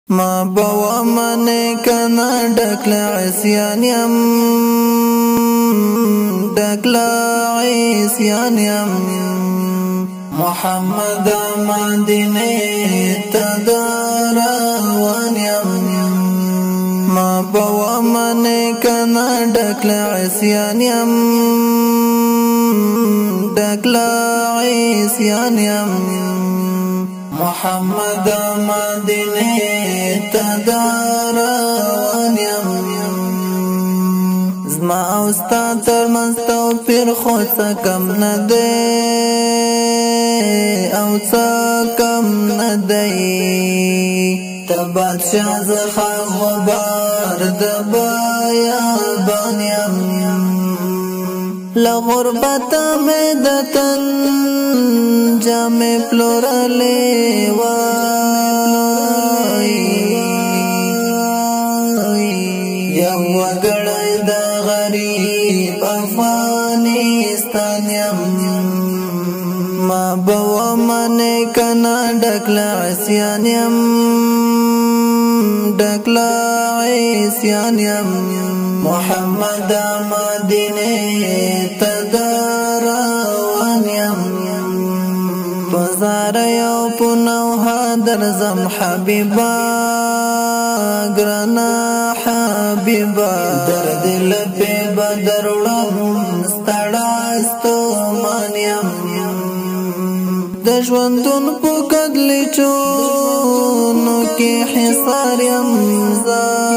ما بوا من کنا ډکلا عصیان یم ډکلا عصیان یم محمد مدینه تدروان یم ما بوا من کنا ډکلا عصیان یم ډکلا عصیان یم محمد مدینه تدروان یم زما او ستا ترمنځ توپیر خو څه کم نه دی او څه کم نه دی ته بادشاه زه خاک غبار د بیابان یم له غربته مې د تن جامې پلورلې وای یم وګړی د غریب افغانستان یم ما بوا من کنا ډکلا عصیان یم ډکلا عصیان یم محمد مدینه تدروان یم بازار یو پنوها درزم حبیبا گرانا حبیبا درد لپی بدرولم ستړاستو مانیم د ژوندون په کدلی چونو کې حصار یم زال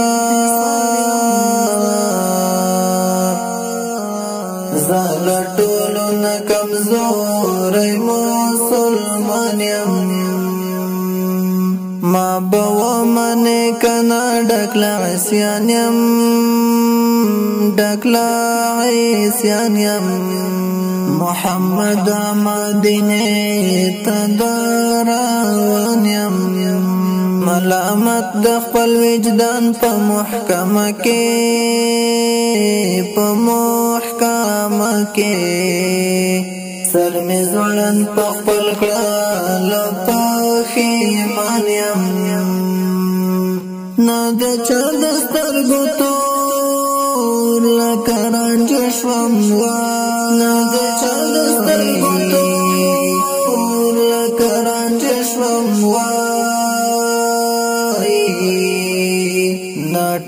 ټولو نه کمزوری مسلمان یم ما بوا من کنا ډکلا عصیان یم ډکلا عصیان یم محمد مدینه تدروان یم ملامت د خپل وجدان په محکمه کې سر می زړن په خپل کړه پښیمان یم نه د چا د سترګو تور لکه رنځ شوم نه د چا د سترګو تور لکه رنځ شوم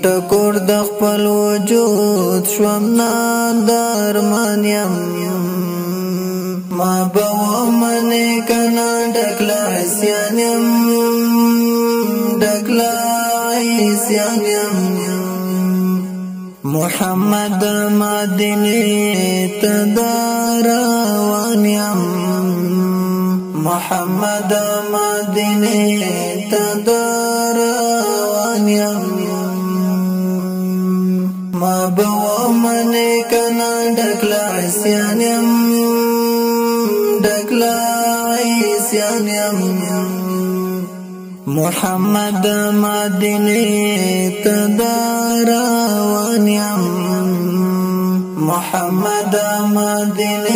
ټکور د خپل وجود شوم نادرمان یم ما بوا من کنا ډکلا عصیان یم ډکلا عصیان یم محمد مدینه تدروان یم محمد مدینه تدروان یم ما بوا من کنا ډکلا عصیان یم ډکلا عصیان یم محمد مدینه تدروان یم محمد مدینه